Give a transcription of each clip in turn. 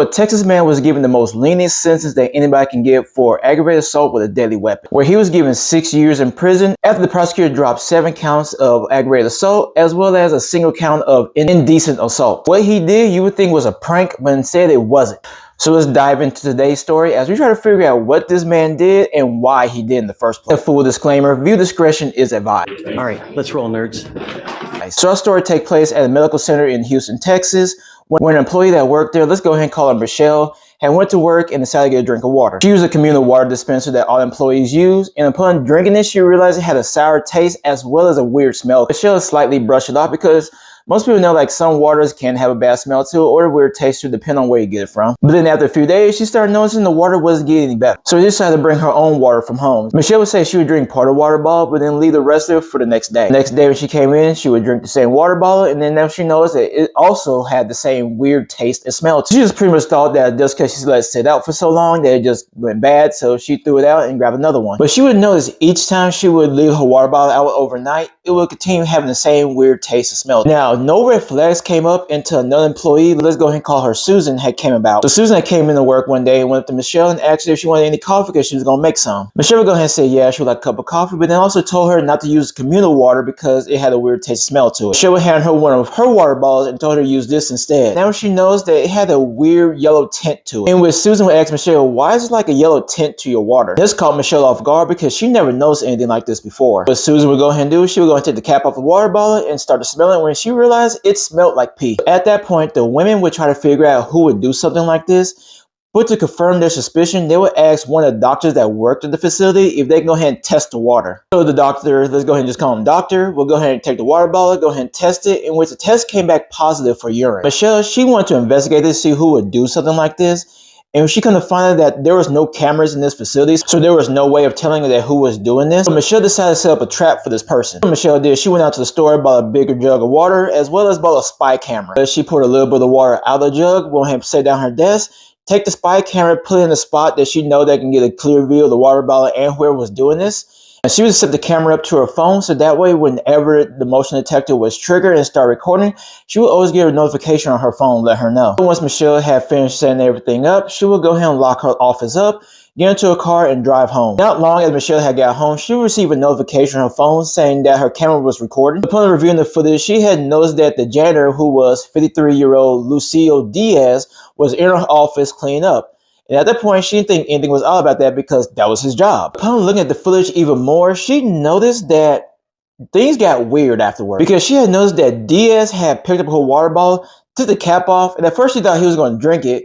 A Texas man was given the most lenient sentence that anybody can get for aggravated assault with a deadly weapon, where he was given 6 years in prison after the prosecutor dropped 7 counts of aggravated assault as well as a single count of indecent assault. What he did you would think was a prank, but instead it wasn't. So let's dive into today's story as we try to figure out what this man did and why he did in the first place. A full disclaimer, viewer discretion is advised. All right, let's roll, nerds. So our story takes place at a medical center in Houston, Texas, when an employee that worked there, let's go ahead and call her Michelle, had went to work and decided to get a drink of water. She used a communal water dispenser that all employees use, and upon drinking it, she realized it had a sour taste as well as a weird smell. Michelle slightly brushed it off because most people know like some waters can have a bad smell to it or a weird taste to it, depending on where you get it from. But then after a few days, she started noticing the water wasn't getting any better. So she decided to bring her own water from home. Michelle would say she would drink part of the water bottle, but then leave the rest of it for the next day. The next day when she came in, she would drink the same water bottle, and then now she noticed that it also had the same weird taste and smell to it. She just pretty much thought that just because she let it sit out for so long that it just went bad, so she threw it out and grabbed another one. But she would notice each time she would leave her water bottle out overnight, it would continue having the same weird taste and smell. Now, no red flags came up until another employee, let's go ahead and call her Susan, had came about. So Susan had came into work one day and went up to Michelle and asked her if she wanted any coffee because she was going to make some. Michelle would go ahead and say yeah, she would like a cup of coffee, but then also told her not to use communal water because it had a weird taste smell to it. Michelle would hand her one of her water bottles and told her to use this instead. Now she knows that it had a weird yellow tint to it. And when Susan would ask Michelle, why is it like a yellow tint to your water? This caught Michelle off guard because she never noticed anything like this before. What Susan would go ahead and do, she would go and take the cap off the water bottle and start to smell it when she realized it smelled like pee. At that point, the women would try to figure out who would do something like this. But to confirm their suspicion, they would ask one of the doctors that worked at the facility if they can go ahead and test the water. So the doctor, let's go ahead and just call him doctor, will go ahead and take the water bottle, go ahead and test it, in which the test came back positive for urine. Michelle, she wanted to investigate this, see who would do something like this. And she couldn't find out that there was no cameras in this facility, so there was no way of telling her that who was doing this. So Michelle decided to set up a trap for this person. What Michelle did, she went out to the store, bought a bigger jug of water, as well as bought a spy camera. She poured a little bit of water out of the jug, went ahead and set down her desk, take the spy camera, put it in a spot that she know that can get a clear view of the water bottle and whoever was doing this. And she would set the camera up to her phone, so that way whenever the motion detector was triggered and start recording, she would always get a notification on her phone, let her know. Once Michelle had finished setting everything up, she would go ahead and lock her office up, get into a car, and drive home. Not long as Michelle had got home, she would receive a notification on her phone saying that her camera was recording. Upon reviewing the footage, she had noticed that the janitor, who was 53-year-old Lucio Diaz, was in her office cleaning up. And at that point, she didn't think anything was odd about that because that was his job. Upon looking at the footage even more, she noticed that things got weird afterward because she had noticed that Diaz had picked up her water bottle, took the cap off, and at first she thought he was going to drink it.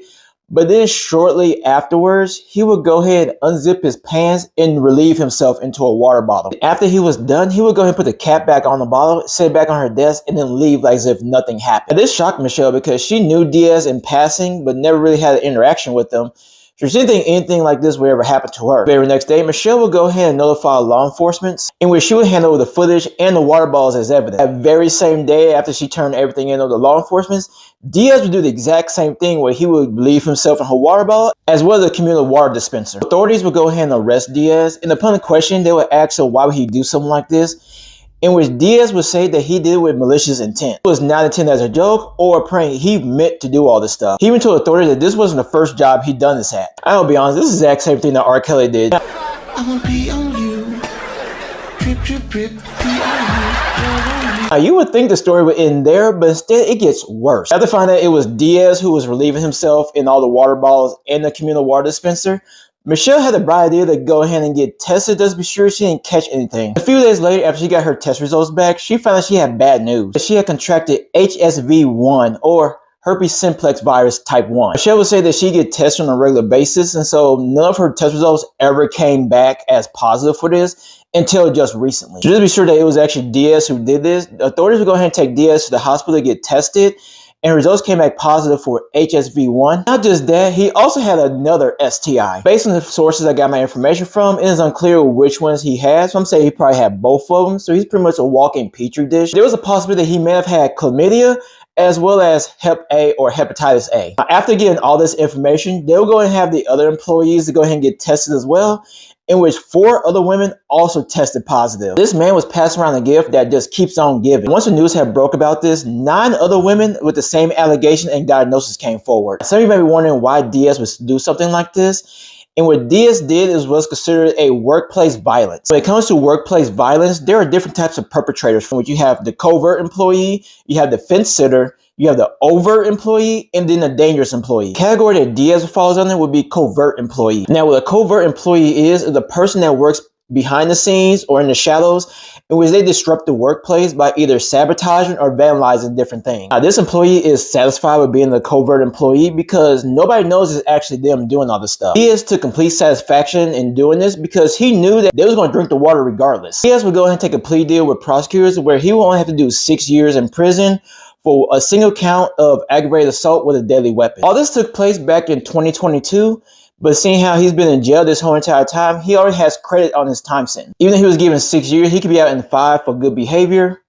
But then shortly afterwards, he would go ahead and unzip his pants and relieve himself into a water bottle. After he was done, he would go ahead and put the cap back on the bottle, sit back on her desk, and then leave like as if nothing happened. And this shocked Michelle because she knew Diaz in passing, but never really had an interaction with him. So she didn't think anything like this would ever happen to her. The very next day, Michelle would go ahead and notify law enforcement, in which she would hand over the footage and the water bottles as evidence. That very same day, after she turned everything in over to law enforcement, Diaz would do the exact same thing where he would leave himself in her water bottle, as well as a communal water dispenser. Authorities would go ahead and arrest Diaz, and upon the question, they would ask her why would he do something like this, in which Diaz would say that he did it with malicious intent. It was not intended as a joke or a prank. He meant to do all this stuff. He even told authorities that this wasn't the first job he'd done this at. I'll be honest, this is the exact same thing that R. Kelly did. I'ma pee on you. Drip, drip, drip, pee on you. Now, you would think the story would end there, but instead it gets worse. After finding out it was Diaz who was relieving himself in all the water bottles in the communal water dispenser, Michelle had the bright idea to go ahead and get tested just to be sure she didn't catch anything. A few days later, after she got her test results back, she found out she had bad news. She had contracted HSV1, or herpes simplex virus type 1. Michelle would say that she get tested on a regular basis, and so none of her test results ever came back as positive for this until just recently. So just to be sure that it was actually Diaz who did this, authorities would go ahead and take Diaz to the hospital to get tested, and results came back positive for HSV1. Not just that, he also had another STI. Based on the sources I got my information from, it is unclear which ones he has. So I'm saying he probably had both of them. So he's pretty much a walking petri dish. There was a possibility that he may have had chlamydia, as well as Hep A or hepatitis A. After getting all this information, they'll go and have the other employees to go ahead and get tested as well. in which 4 other women also tested positive. This man was passing around a gift that just keeps on giving. Once the news had broke about this, 9 other women with the same allegation and diagnosis came forward. Some of you may be wondering why Diaz would do something like this. And what Diaz did is what's considered a workplace violence. When it comes to workplace violence, there are different types of perpetrators, from which you have the covert employee, you have the fence sitter, you have the overt employee, and then the dangerous employee. The category that Diaz falls under would be covert employee. Now, what a covert employee is the person that works behind the scenes or in the shadows, in which they disrupt the workplace by either sabotaging or vandalizing different things. Now, this employee is satisfied with being the covert employee because nobody knows it's actually them doing all this stuff. Diaz took complete satisfaction in doing this because he knew that they was going to drink the water regardless. Diaz would go ahead and take a plea deal with prosecutors where he will only have to do 6 years in prison for a single count of aggravated assault with a deadly weapon. All this took place back in 2022. But seeing how he's been in jail this whole entire time, he already has credit on his time sentence. Even if he was given 6 years, he could be out in 5 for good behavior,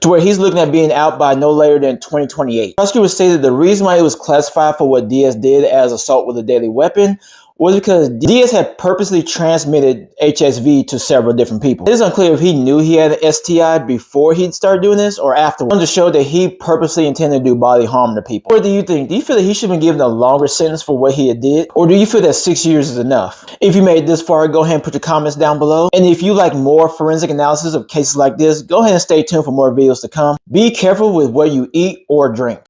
to where he's looking at being out by no later than 2028. Prosecutors stated the reason why it was classified for what Diaz did as assault with a deadly weapon was because Diaz had purposely transmitted HSV to several different people. It is unclear if he knew he had an STI before he'd start doing this or afterwards, to show that he purposely intended to do bodily harm to people. What do you think? Do you feel that he should have been given a longer sentence for what he did? Or do you feel that 6 years is enough? If you made it this far, go ahead and put your comments down below. And if you like more forensic analysis of cases like this, go ahead and stay tuned for more videos to come. Be careful with what you eat or drink.